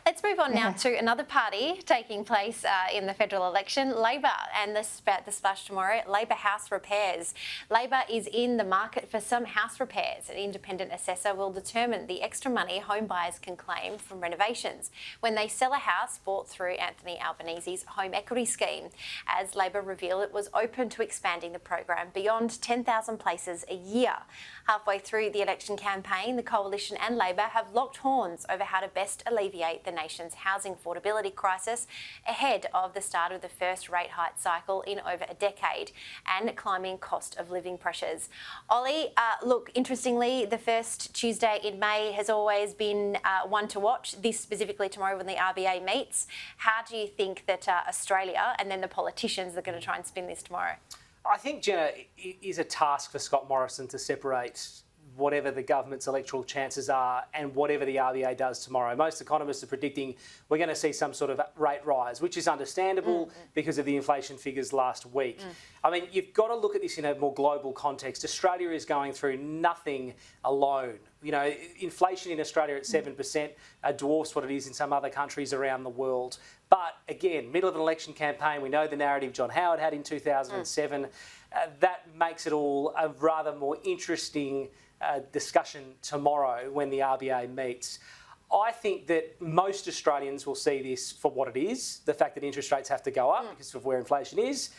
Let's move on now to another party taking place in the federal election, Labor, and the splash tomorrow, Labor House repairs. Labor is in the market for some house repairs. An independent assessor will determine the extra money home buyers can claim from renovations when they sell a house bought through Anthony Albanese's home equity scheme. As Labor revealed, it was open to expanding the program beyond 10,000 places a year. Halfway through the election campaign, the Coalition and Labor have locked horns over how to best alleviate the nation's housing affordability crisis ahead of the start of the first rate hike cycle in over a decade and climbing cost of living pressures. Ollie, look, interestingly, the first Tuesday in May has always been one to watch, this specifically tomorrow when the RBA meets. How do you think that Australia and then the politicians are going to try and spin this tomorrow? I think, Jenna, it is a task for Scott Morrison to separate whatever the government's electoral chances are and whatever the RBA does tomorrow. Most economists are predicting we're going to see some sort of rate rise, which is understandable because of the inflation figures last week. I mean, you've got to look at this in a more global context. Australia is going through nothing alone. You know, inflation in Australia at 7% dwarfs what it is in some other countries around the world. But again, middle of an election campaign, we know the narrative John Howard had in 2007. That makes it all a rather more interesting discussion tomorrow when the RBA meets. I think that most Australians will see this for what it is, the fact that interest rates have to go up because of where inflation is.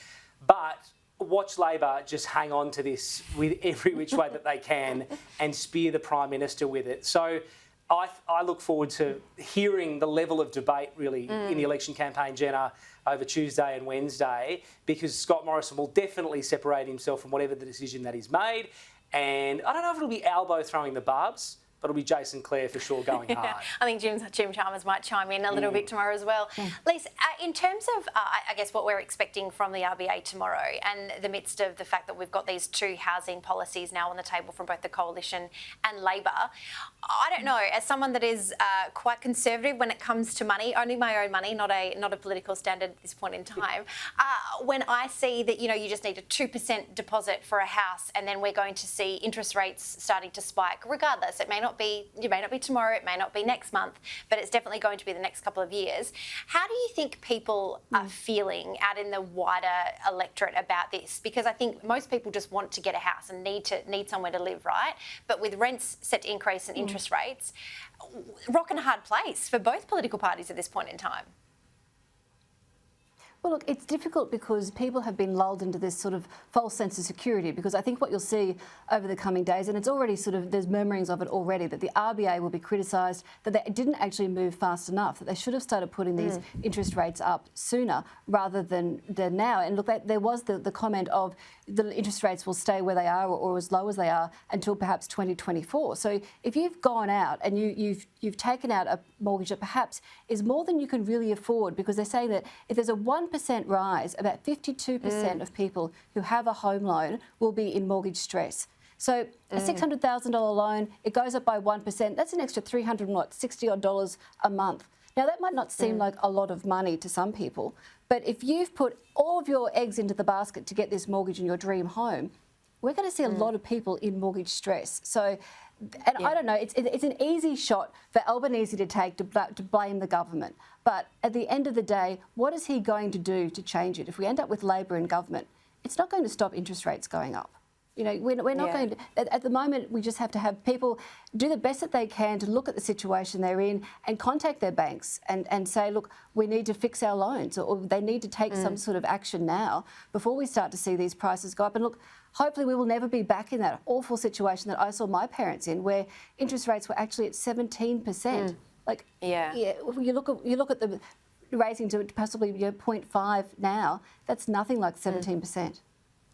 But watch Labor just hang on to this with every which way that they can and spear the Prime Minister with it. So I look forward to hearing the level of debate really in the election campaign, Jenna, over Tuesday and Wednesday, because Scott Morrison will definitely separate himself from whatever the decision that is made. And I don't know if it'll be Albo throwing the barbs, but it'll be Jason Clare for sure going hard. I think Jim Chalmers might chime in a little bit tomorrow as well. Lisa, in terms of, I guess, what we're expecting from the RBA tomorrow and the midst of the fact that we've got these two housing policies now on the table from both the Coalition and Labor, I don't know, as someone that is quite conservative when it comes to money, only my own money, not a political standard at this point in time, when I see that, you know, you just need a 2% deposit for a house and then we're going to see interest rates starting to spike, regardless, it may not be tomorrow, it may not be next month, but it's definitely going to be the next couple of years. How do you think people are feeling out in the wider electorate about this? Because I think most people just want to get a house and need somewhere to live, right? But with rents set to increase and interest rates, rock and a hard place for both political parties at this point in time. Well, look, it's difficult because people have been lulled into this sort of false sense of security, because I think what you'll see over the coming days, and it's already sort of, there's murmurings of it already, that the RBA will be criticised, that they didn't actually move fast enough, that they should have started putting these interest rates up sooner rather than now. And look, there was the comment of the interest rates will stay where they are or as low as they are until perhaps 2024. So if you've gone out and you've taken out a mortgage that perhaps is more than you can really afford, because they're saying that if there's a 1% rise, about 52% of people who have a home loan will be in mortgage stress. So a $600,000 loan, it goes up by 1%. That's an extra $360 a month. Now, that might not seem like a lot of money to some people, but if you've put all of your eggs into the basket to get this mortgage in your dream home, we're going to see a lot of people in mortgage stress. So, I don't know, it's an easy shot for Albanese to take to blame the government. But at the end of the day, what is he going to do to change it? If we end up with Labor in government, it's not going to stop interest rates going up. You know, we're not going to, at the moment, we just have to have people do the best that they can to look at the situation they're in and contact their banks and say, look, we need to fix our loans, or they need to take some sort of action now before we start to see these prices go up. And look, hopefully we will never be back in that awful situation that I saw my parents in, where interest rates were actually at 17%. Like, you look at the raising to possibly 0.5 now, that's nothing like 17%.